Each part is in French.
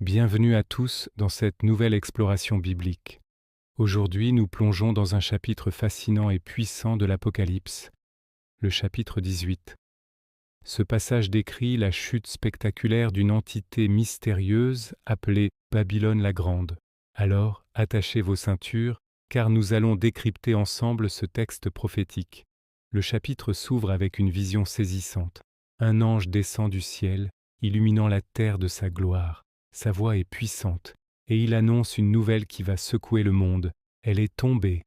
Bienvenue à tous dans cette nouvelle exploration biblique. Aujourd'hui, nous plongeons dans un chapitre fascinant et puissant de l'Apocalypse, le chapitre 18. Ce passage décrit la chute spectaculaire d'une entité mystérieuse appelée Babylone la Grande. Alors, attachez vos ceintures, car nous allons décrypter ensemble ce texte prophétique. Le chapitre s'ouvre avec une vision saisissante. Un ange descend du ciel, illuminant la terre de sa gloire. Sa voix est puissante, et il annonce une nouvelle qui va secouer le monde. Elle est tombée,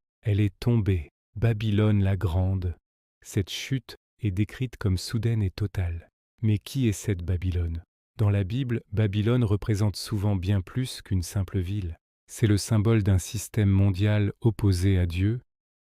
Babylone la Grande. Cette chute est décrite comme soudaine et totale. Mais qui est cette Babylone? Dans la Bible, Babylone représente souvent bien plus qu'une simple ville. C'est le symbole d'un système mondial opposé à Dieu,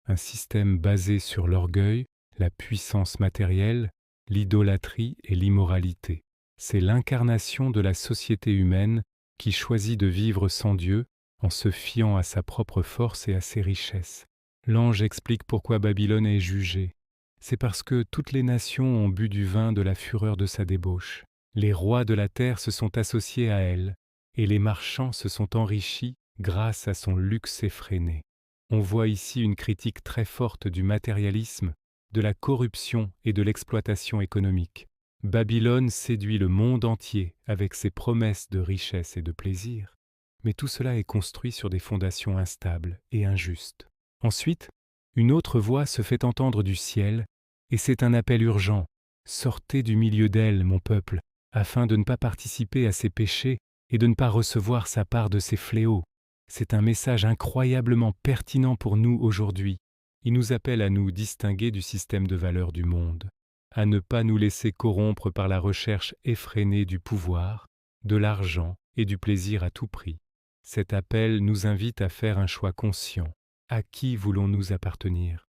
un système basé sur l'orgueil, la puissance matérielle, l'idolâtrie et l'immoralité. C'est l'incarnation de la société humaine qui choisit de vivre sans Dieu en se fiant à sa propre force et à ses richesses. L'ange explique pourquoi Babylone est jugée. C'est parce que toutes les nations ont bu du vin de la fureur de sa débauche. Les rois de la terre se sont associés à elle, et les marchands se sont enrichis grâce à son luxe effréné. On voit ici une critique très forte du matérialisme, de la corruption et de l'exploitation économique. Babylone séduit le monde entier avec ses promesses de richesse et de plaisir, mais tout cela est construit sur des fondations instables et injustes. Ensuite, une autre voix se fait entendre du ciel, et c'est un appel urgent. Sortez du milieu d'elle, mon peuple, afin de ne pas participer à ses péchés et de ne pas recevoir sa part de ses fléaux. C'est un message incroyablement pertinent pour nous aujourd'hui. Il nous appelle à nous distinguer du système de valeurs du monde, à ne pas nous laisser corrompre par la recherche effrénée du pouvoir, de l'argent et du plaisir à tout prix. Cet appel nous invite à faire un choix conscient. À qui voulons-nous appartenir?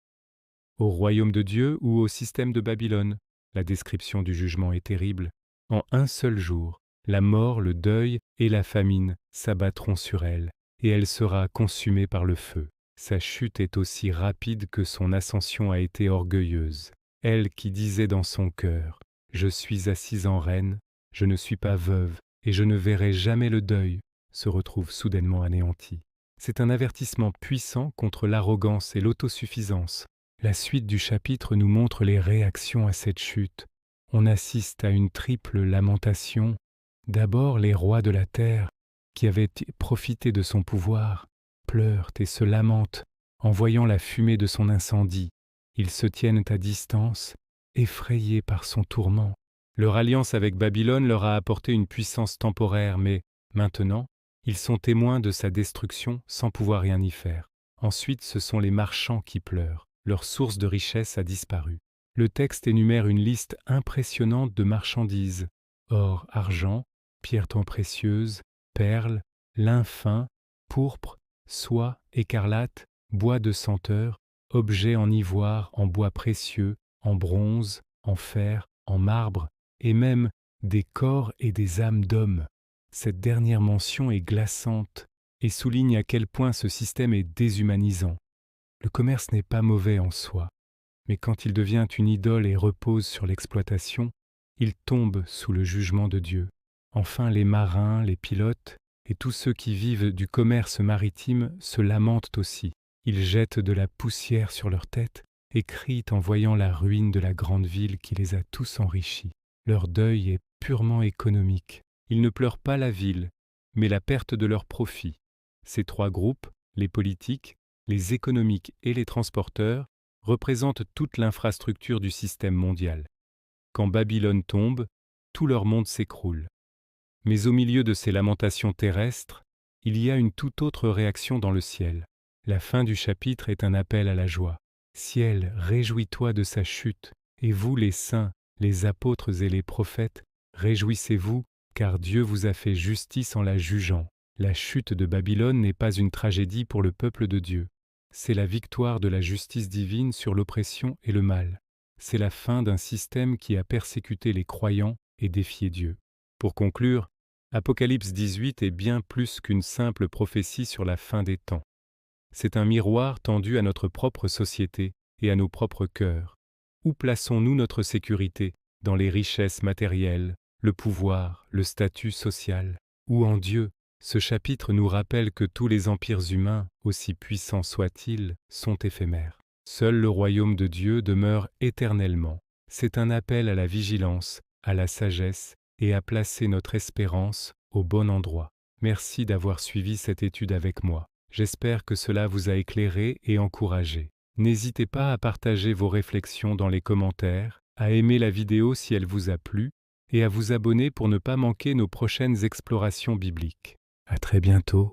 Au royaume de Dieu ou au système de Babylone? La description du jugement est terrible. En un seul jour, la mort, le deuil et la famine s'abattront sur elle, et elle sera consumée par le feu. Sa chute est aussi rapide que son ascension a été orgueilleuse. Elle qui disait dans son cœur « Je suis assise en reine, je ne suis pas veuve, et je ne verrai jamais le deuil », se retrouve soudainement anéantie. C'est un avertissement puissant contre l'arrogance et l'autosuffisance. La suite du chapitre nous montre les réactions à cette chute. On assiste à une triple lamentation. D'abord, les rois de la terre, qui avaient profité de son pouvoir, pleurent et se lamentent en voyant la fumée de son incendie. Ils se tiennent à distance, effrayés par son tourment. Leur alliance avec Babylone leur a apporté une puissance temporaire, mais maintenant, ils sont témoins de sa destruction sans pouvoir rien y faire. Ensuite, ce sont les marchands qui pleurent. Leur source de richesse a disparu. Le texte énumère une liste impressionnante de marchandises. Or, argent, pierres tant précieuses, perles, lin fin, pourpre, soie, écarlate, bois de senteur, objets en ivoire, en bois précieux, en bronze, en fer, en marbre, et même des corps et des âmes d'hommes. Cette dernière mention est glaçante et souligne à quel point ce système est déshumanisant. Le commerce n'est pas mauvais en soi, mais quand il devient une idole et repose sur l'exploitation, il tombe sous le jugement de Dieu. Enfin, les marins, les pilotes et tous ceux qui vivent du commerce maritime se lamentent aussi. Ils jettent de la poussière sur leurs têtes et crient en voyant la ruine de la grande ville qui les a tous enrichis. Leur deuil est purement économique. Ils ne pleurent pas la ville, mais la perte de leurs profits. Ces trois groupes, les politiques, les économiques et les transporteurs, représentent toute l'infrastructure du système mondial. Quand Babylone tombe, tout leur monde s'écroule. Mais au milieu de ces lamentations terrestres, il y a une toute autre réaction dans le ciel. La fin du chapitre est un appel à la joie. Ciel, réjouis-toi de sa chute, et vous les saints, les apôtres et les prophètes, réjouissez-vous, car Dieu vous a fait justice en la jugeant. La chute de Babylone n'est pas une tragédie pour le peuple de Dieu. C'est la victoire de la justice divine sur l'oppression et le mal. C'est la fin d'un système qui a persécuté les croyants et défié Dieu. Pour conclure, Apocalypse 18 est bien plus qu'une simple prophétie sur la fin des temps. C'est un miroir tendu à notre propre société et à nos propres cœurs. Où plaçons-nous notre sécurité? Dans les richesses matérielles, le pouvoir, le statut social, ou en Dieu. Ce chapitre nous rappelle que tous les empires humains, aussi puissants soient-ils, sont éphémères. Seul le royaume de Dieu demeure éternellement. C'est un appel à la vigilance, à la sagesse et à placer notre espérance au bon endroit. Merci d'avoir suivi cette étude avec moi. J'espère que cela vous a éclairé et encouragé. N'hésitez pas à partager vos réflexions dans les commentaires, à aimer la vidéo si elle vous a plu et à vous abonner pour ne pas manquer nos prochaines explorations bibliques. À très bientôt.